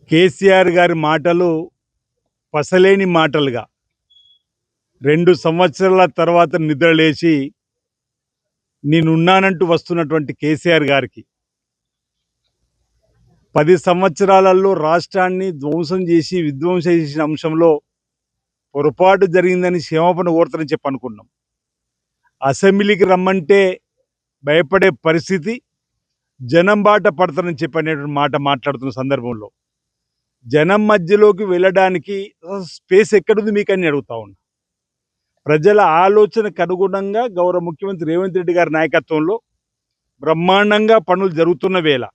కేసీఆర్ గారి మాటలు పసలేని మాటలుగా 2 సంవత్సరాల తర్వాత నిద్రలేచి నేనున్నానంటూ వస్తున్నటువంటి కేసీఆర్ గారికి 10 సంవత్సరాలలో రాష్ట్రాన్ని ధ్వంసం చేసి విధ్వంసం చేసిన అంశంలో పొరపాటు జరిగిందని క్షమాపణ కోరుతారని చెప్పి అనుకున్నాం. అసెంబ్లీకి రమ్మంటే భయపడే పరిస్థితి, జనం బాట పడతారని చెప్పి అనేటువంటి మాట మాట్లాడుతున్న సందర్భంలో జనం మధ్యలోకి వెళ్ళడానికి స్పేస్ ఎక్కడుంది మీకని అడుగుతా ఉన్నా. ప్రజల ఆలోచనకు అనుగుణంగా గౌరవ ముఖ్యమంత్రి రేవంత్ రెడ్డి గారి నాయకత్వంలో బ్రహ్మాండంగా పనులు జరుగుతున్న వేళ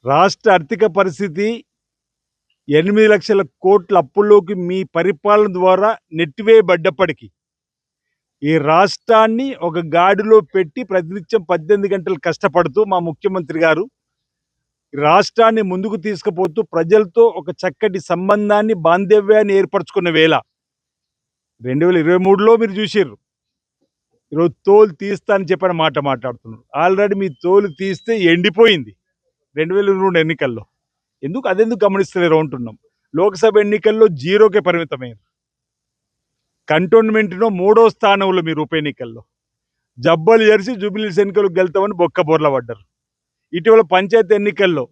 రాష్ట్ర ఆర్థిక పరిస్థితి 8 లక్షల కోట్ల అప్పుల్లోకి మీ పరిపాలన ద్వారా నెట్టివేయబడ్డప్పటికీ ఈ రాష్ట్రాన్ని ఒక గాడిలో పెట్టి ప్రతినిత్యం 18 గంటలు కష్టపడుతూ మా ముఖ్యమంత్రి గారు రాష్ట్రాన్ని ముందుకు తీసుకుపోతూ ప్రజలతో ఒక చక్కటి సంబంధాన్ని బాంధవ్యాన్ని ఏర్పరచుకున్న వేళ 2023లో మీరు చూసారు. ఈరోజు తోలు తీస్తా అని చెప్పిన మాట మాట్లాడుతున్నారు. ఆల్రెడీ మీ తోలు తీస్తే ఎండిపోయింది 2022 ఎన్నికల్లో. అదెందుకు గమనిస్తలేరు అంటున్నాం. లోక్సభ ఎన్నికల్లో 0కే పరిమితమైంది. కంటోన్మెంట్లో 3వ స్థానంలో మీరు ఉప ఎన్నికల్లో జబ్బలు జరిసి జూబిలీస్ ఎన్నికలకు గెలుతామని బొక్కబోర్ల పడ్డారు. ఇటీవల పంచాయతీ ఎన్నికల్లో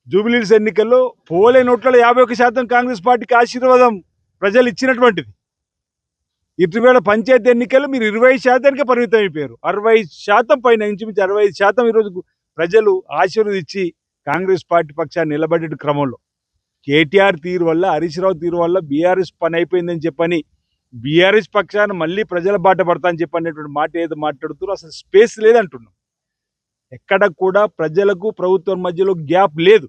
జూబిలీస్ ఎన్నికల్లో పోలే నోట్లలో 51% కాంగ్రెస్ పార్టీకి ఆశీర్వాదం ప్రజలు ఇచ్చినటువంటిది. ఇటీవల పంచాయతీ ఎన్నికల్లో మీరు 20%కే పరిమితం అయిపోయారు. 60% పైన ఇంచుమించు 65% ఈరోజు ప్రజలు ఆశీర్వదించి కాంగ్రెస్ పార్టీ పక్షాన్ని నిలబడే క్రమంలో కేటీఆర్ తీరు వల్ల, హరీష్ రావు తీరు వల్ల బీఆర్ఎస్ పని అయిపోయిందని చెప్పని బీఆర్ఎస్ పక్షాన్ని మళ్ళీ ప్రజల బాట పడతా అని చెప్పనేటువంటి మాట ఏదో మాట్లాడుతున్నారు. అసలు స్పేస్ లేదంటున్నాం. ఎక్కడ కూడా ప్రజలకు ప్రభుత్వం మధ్యలో గ్యాప్ లేదు.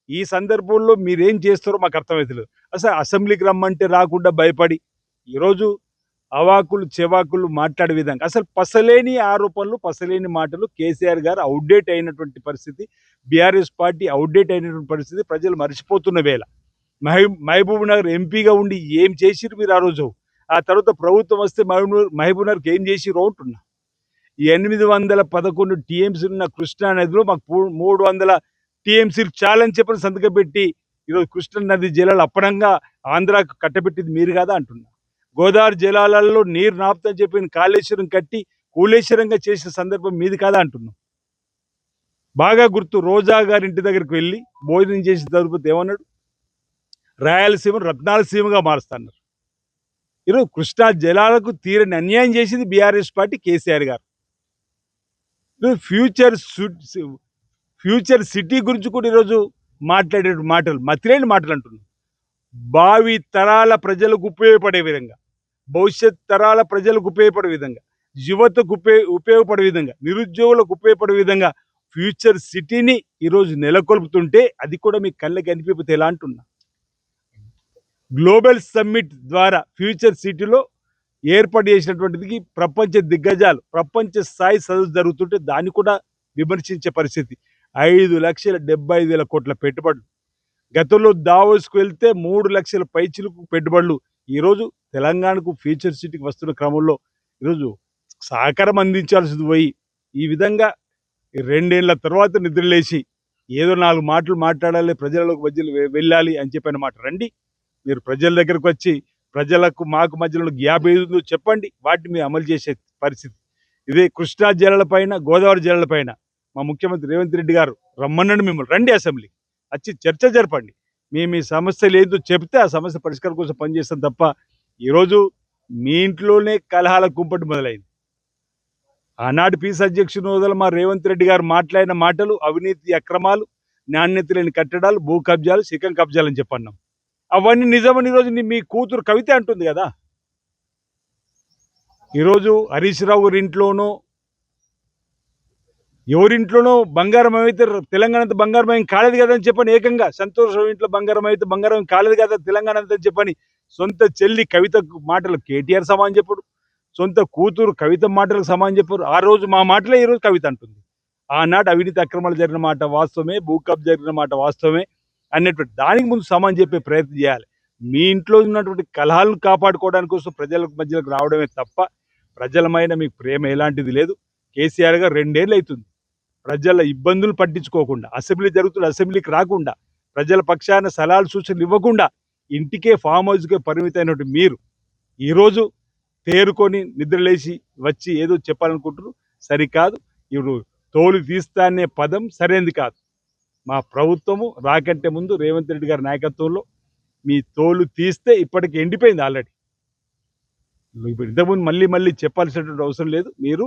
ఈ సందర్భంలో మీరేం చేస్తారో మాకు అర్థమవుతలేదు. అసలు అసెంబ్లీకి రమ్మంటే రాకుండా భయపడి ఈరోజు అవాకులు చెవాకులు మాట్లాడే విధంగా అసలు పసలేని ఆరోపణలు, పసలేని మాటలు. కేసీఆర్ గారు అవుట్డేట్ అయినటువంటి పరిస్థితి, బీఆర్ఎస్ పార్టీ అవుట్డేట్ అయినటువంటి పరిస్థితి ప్రజలు మర్చిపోతున్న వేళ మహబూబ్ నగర్ ఎంపీగా ఉండి ఏం చేసిరు మీరు ఆ రోజు? ఆ తర్వాత ప్రభుత్వం వస్తే మహబూబ్ నగర్కి ఏం చేసిరు అంటున్నా. 811 టీఎంసీ ఉన్న కృష్ణా నదిలో మాకు 300 టీఎంసీలు చాలని చెప్పని సంతకం పెట్టి ఈరోజు కృష్ణా నది జలాలు అప్పనంగా ఆంధ్రాకు కట్టబెట్టింది మీరు కాదా అంటున్నా. గోదావరి జలాలలో నీరు నాపుతని చెప్పి కాళేశ్వరం కట్టి కూలేశ్వరంగా చేసిన సందర్భం మీది కాదా అంటున్నాం. బాగా గుర్తు, రోజా గారి ఇంటి దగ్గరికి వెళ్ళి భోజనం చేసిన తరువాత ఏమన్నాడు? రాయలసీమ రత్నాలసీమగా మారుస్తున్నారు. ఈరోజు కృష్ణా జలాలకు తీరని అన్యాయం చేసింది బీఆర్ఎస్ పార్టీ, కేసీఆర్ గారు. ఫ్యూచర్ సిటీ గురించి కూడా ఈరోజు మాట్లాడే మాటలు మతిలేని మాటలు అంటున్నాం. భావి తరాల ప్రజలకు ఉపయోగపడే విధంగా, భవిష్యత్ తరాల ప్రజలకు ఉపయోగపడే విధంగా, యువతకు ఉపయోగపడే విధంగా, నిరుద్యోగులకు ఉపయోగపడే విధంగా ఫ్యూచర్ సిటీని ఈరోజు నెలకొల్పుతుంటే అది కూడా మీ కళ్ళకి అనిపిపోతే ఎలా అంటున్నా. గ్లోబల్ సమ్మిట్ ద్వారా ఫ్యూచర్ సిటీలో ఏర్పాటు చేసినటువంటిది ప్రపంచ దిగ్గజాలు, ప్రపంచ స్థాయి చదువు జరుగుతుంటే దాన్ని కూడా విమర్శించే పరిస్థితి. 5,75,000 కోట్ల పెట్టుబడులు. గతంలో దావోస్కు వెళ్తే 3 లక్షల పైచిలకు పెట్టుబడులు. ఈరోజు తెలంగాణకు ఫ్యూచర్ సిటీకి వస్తున్న క్రమంలో ఈరోజు సహకారం అందించాల్సింది పోయి ఈ విధంగా 2 ఏళ్ల తర్వాత నిద్రలేసి ఏదో 4 మాటలు మాట్లాడాలి, ప్రజలకు మధ్యలో వెళ్ళాలి అని చెప్పిన మాట. రండి, మీరు ప్రజల దగ్గరకు వచ్చి ప్రజలకు మాకు మధ్యలో గ్యాప్ ఏదో చెప్పండి, వాటిని మీరు అమలు చేసే పరిస్థితి. ఇదే కృష్ణా జలాలపైన, గోదావరి జలాలపైన మా ముఖ్యమంత్రి రేవంత్ రెడ్డి గారు రమ్మనండి, మిమ్మల్ని రండి అసెంబ్లీ వచ్చి చర్చ జరపండి. మీ సమస్యలు ఏదో చెప్తే ఆ సమస్య పరిష్కారం కోసం పనిచేస్తాం తప్ప ఈరోజు మీ ఇంట్లోనే కలహాల కుంపటి మొదలైంది. ఆనాడు పీస్ అధ్యక్షుని హోదాలో మా రేవంత్ రెడ్డి గారు మాట్లాడిన మాటలు అవినీతి అక్రమాలు, నాణ్యత లేని కట్టడాలు, భూ కబ్జాలు, శిఖం కబ్జాలు అని చెప్పన్నాం. అవన్నీ నిజమని ఈరోజు మీ కూతురు కవిత అంటుంది కదా. ఈరోజు హరీష్ రావు గారి ఇంట్లోనో ఎవరింట్లోనో బంగారం అయితే తెలంగాణ అంతా బంగారం కాలేదు కదా అని చెప్పని, ఏకంగా సంతోషం ఇంట్లో బంగారం అయితే బంగారం కాలేదు కదా తెలంగాణ అంతా చెప్పని సొంత చెల్లి కవిత మాటలు కేటీఆర్ సమానం చెప్పడు, సొంత కూతురు కవిత మాటలకు సమానం చెప్పారు. ఆ రోజు మా మాటలే ఈరోజు కవిత అంటుంది. ఆనాడు అవినీతి అక్రమాలు జరిగిన మాట వాస్తవమే, భూకబ్ జరిగిన మాట వాస్తవమే అన్నటువంటి దానికి ముందు సమానం చెప్పే ప్రయత్నం చేయాలి. మీ ఇంట్లో ఉన్నటువంటి కలహాలను కాపాడుకోవడానికి కోసం ప్రజల మధ్యలోకి రావడమే తప్ప ప్రజలమైన మీకు ప్రేమ ఎలాంటిది లేదు. కేసీఆర్ గారు 2 ఏళ్ళు అవుతుంది ప్రజల ఇబ్బందులు పట్టించుకోకుండా, అసెంబ్లీ జరుగుతున్న అసెంబ్లీకి రాకుండా, ప్రజల పక్షాన సలహాలు సూచనలు ఇవ్వకుండా ఇంటికే ఫామ్ హౌస్కే పరిమితమైనటువంటి మీరు ఈరోజు తేరుకొని నిద్రలేసి వచ్చి ఏదో చెప్పాలనుకుంటున్నారు. సరికాదు. ఇప్పుడు తోలు తీస్తా అనే పదం సరైనది కాదు. మా ప్రభుత్వము రాకంటే ముందు రేవంత్ రెడ్డి గారి నాయకత్వంలో మీ తోలు తీస్తే ఇప్పటికి ఎండిపోయింది ఆల్రెడీ. ఇప్పుడు ఇంతకుముందు మళ్ళీ చెప్పాల్సినటువంటి అవసరం లేదు. మీరు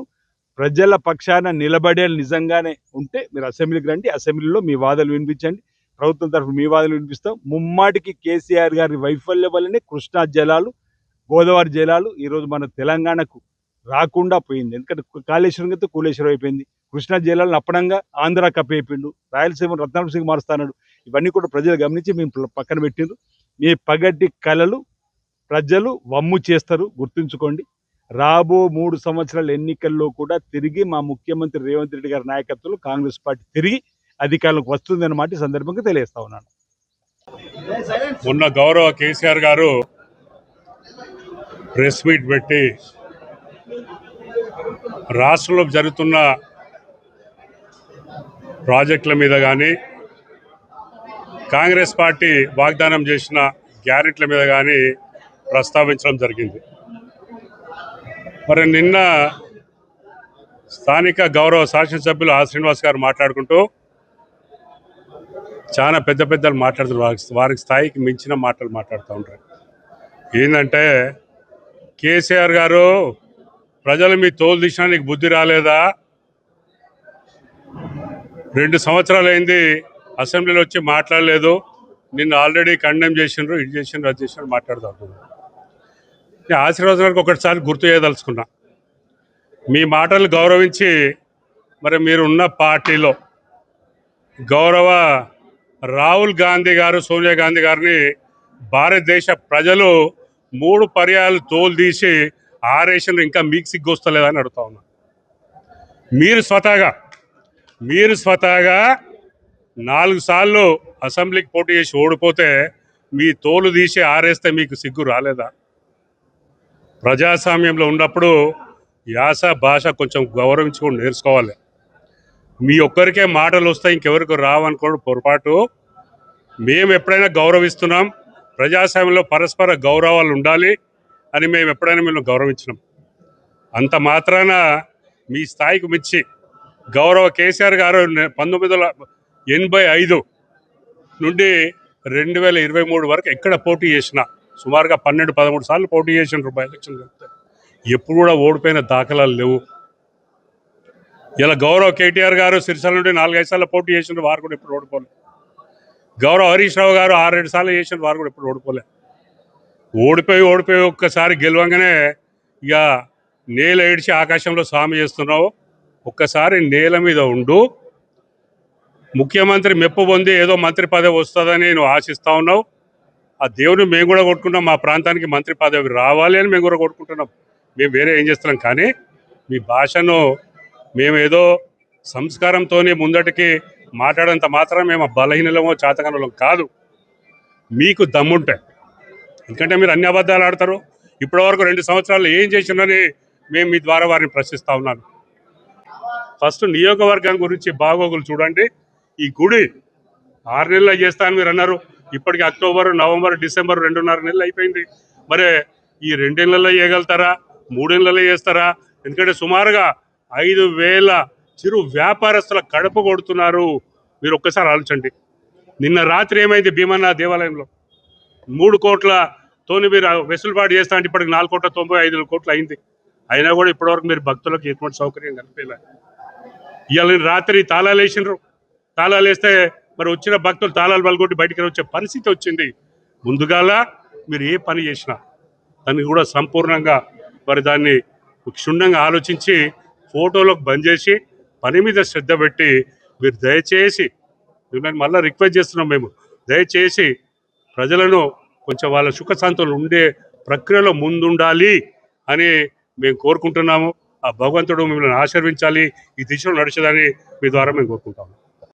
ప్రజల పక్షాన నిలబడే నిజంగానే ఉంటే మీరు అసెంబ్లీకి రండి, అసెంబ్లీలో మీ వాదనలు వినిపించండి, ప్రభుత్వం తరఫున మీ వాదనలు వినిపిస్తాం. ముమ్మాటికి కేసీఆర్ గారి వైఫల్యం వల్లనే కృష్ణా జలాలు, గోదావరి జలాలు ఈరోజు మన తెలంగాణకు రాకుండా పోయింది. ఎందుకంటే కాళేశ్వరం అయితే కూలేశ్వరం అయిపోయింది, కృష్ణా జలాలను అప్పనంగా ఆంధ్ర కప్పైపోయిండు, రాయలసీమ రత్నాలసీమ మారుస్తున్నాడు. ఇవన్నీ కూడా ప్రజలు గమనించి మేము పక్కన పెట్టిండ్రు. మీ పగటి కళలు ప్రజలు వమ్ము చేస్తారు, గుర్తుంచుకోండి. రాబో 3 సంవత్సరాల ఎన్నికల్లో కూడా తిరిగి మా ముఖ్యమంత్రి రేవంత్ రెడ్డి గారి నాయకత్వంలో కాంగ్రెస్ పార్టీ తిరిగి అధికారంలోకి వస్తుందన్నమాట ఈ సందర్భంగా తెలియజేస్తా ఉన్నాను. మొన్న గౌరవ కేసీఆర్ గారు ప్రెస్ మీట్ పెట్టి రాష్ట్రంలో జరుగుతున్న ప్రాజెక్టుల మీద కానీ, కాంగ్రెస్ పార్టీ వాగ్దానం చేసిన గ్యారెంటీల మీద కానీ ప్రస్తావించడం జరిగింది. మరి నిన్న స్థానిక గౌరవ శాసనసభ్యులు శ్రీనివాస్ గారు మాట్లాడుకుంటూ చాలా పెద్దలు మాట్లాడుతున్నారు. వారికి స్థాయికి మించిన మాటలు మాట్లాడుతూ ఉంటారు. ఏంటంటే, కేసీఆర్ గారు ప్రజలు మీ తోలు తీసినా నీకు బుద్ధి రాలేదా? 2 సంవత్సరాలు అయింది అసెంబ్లీలో వచ్చి మాట్లాడలేదు, నిన్ను ఆల్రెడీ కండెమ్ చేసిండ్రు, ఇది చేసిండ్రు, అది చేసిండ్రు మాట్లాడుతూ ఉంటున్నారు. నేను ఆశీర్వాదానికి ఒకటిసారి గుర్తు చేయదలుచుకున్నా. మీ మాటలు గౌరవించి మరి మీరు ఉన్న పార్టీలో గౌరవ రాహుల్ గాంధీ గారు, సోనియా గాంధీ గారిని భారతదేశ ప్రజలు 3 పర్యాలు తోలు తీసి ఆరేషన్ ఇంకా మీకు సిగ్గొస్తలేదని అడుగుతా ఉన్నా. మీరు స్వతహాగా 4 సార్లు అసెంబ్లీకి పోటీ చేసి ఓడిపోతే మీ తోలు తీసి ఆరేస్తే మీకు సిగ్గు రాలేదా? ప్రజాస్వామ్యంలో ఉన్నప్పుడు యాస భాష కొంచెం గౌరవించుకొని నేర్చుకోవాలి. మీ ఒక్కరికే మాటలు వస్తాయి, ఇంకెవరికి రావనుకోవడం పొరపాటు. మేము ఎప్పుడైనా గౌరవిస్తున్నాం, ప్రజాస్వామ్యంలో పరస్పర గౌరవాలు ఉండాలి అని మేము ఎప్పుడైనా మేము గౌరవించినాం. అంత మాత్రాన మీ స్థాయికి మించి గౌరవ కేసీఆర్ గారు 1985 నుండి 2023 వరకు ఎక్కడ పోటీ చేసినా సుమారుగా 12-13 సార్లు పోటీ చేసిన బై ఎలక్షన్ ఎప్పుడు కూడా ఓడిపోయిన దాఖలాలు లేవు. ఇలా గౌరవ కేటీఆర్ గారు సిరిసిల్ల నుండి 4-5 సార్లు పోటీ చేసిన వారు కూడా ఎప్పుడు ఓడిపోలేదు. గౌరవ హరీష్ రావు గారు 6-7 సార్లు చేసిన వారు కూడా ఎప్పుడు ఓడిపోలేదు. ఓడిపోయి ఒక్కసారి గెలవంగానే ఇక నేల ఏడిచి ఆకాశంలో స్వామి చేస్తున్నావు. ఒక్కసారి నేల మీద ఉండు, ముఖ్యమంత్రి మెప్పు పొంది ఏదో మంత్రి పదవి వస్తుందని నువ్వు ఆశిస్తూ ఉన్నావు. ఆ దేవుని మేము కూడా కొట్టుకుంటాం, మా ప్రాంతానికి మంత్రి పదవి రావాలి అని మేము కూడా కొట్టుకుంటున్నాం. మేము వేరే ఏం చేస్తున్నాం. కానీ మీ భాషను మేము ఏదో సంస్కారంతో ముందటికి మాట్లాడేంత మాత్రం మేము బలహీనలమో చాతకనులం కాదు. మీకు దమ్ముంటే, ఎందుకంటే మీరు అన్ని అబద్ధాలు ఆడతారు. ఇప్పటివరకు 2 సంవత్సరాలు ఏం చేసిందని మేము మీ ద్వారా వారిని ప్రశ్నిస్తూ ఉన్నాను. ఫస్ట్ నియోజకవర్గం గురించి బాగోగులు చూడండి. ఈ గుడి 6 నెలలు చేస్తాను మీరు అన్నారు, ఇప్పటికి అక్టోబర్, నవంబర్, డిసెంబర్ 2.5 నెలలు అయిపోయింది. మరి ఈ 2 నెలల్లో చేయగలుగుతారా? 3 నెలల్లో చేస్తారా? ఎందుకంటే సుమారుగా 5,000 చిరు వ్యాపారస్తుల కడుపు కొడుతున్నారు. మీరు ఒక్కసారి ఆలోచించండి. నిన్న రాత్రి ఏమైంది భీమన్న దేవాలయంలో? 3 కోట్లతోని మీరు వెసులుబాటు చేస్తా అంటే ఇప్పటికి 4,95,00,00,000 అయింది. అయినా కూడా ఇప్పటివరకు మీరు భక్తులకు ఎటువంటి సౌకర్యం కనిపించలేదు. ఇవాళ రాత్రి తాళాలు వేసినారు. తాళాలు వేస్తే మరి వచ్చిన భక్తులు తాళాలు పలుకొట్టి బయటికి వచ్చే పరిస్థితి వచ్చింది. ముందుగాల మీరు ఏ పని చేసినా దాన్ని కూడా సంపూర్ణంగా మరి దాన్ని క్షుణ్ణంగా ఆలోచించి ఫోటోలకు బంద్ చేసి పని మీద శ్రద్ధ పెట్టి మీరు దయచేసి, మిమ్మల్ని మళ్ళీ రిక్వెస్ట్ చేస్తున్నాం, మేము దయచేసి ప్రజలను కొంచెం వాళ్ళ సుఖశాంతులు ఉండే ప్రక్రియలో ముందుండాలి అని మేము కోరుకుంటున్నాము. ఆ భగవంతుడు మిమ్మల్ని ఆశీర్వించాలి, ఈ దిశలో నడిచేదని మీ ద్వారా మేము కోరుకుంటాము.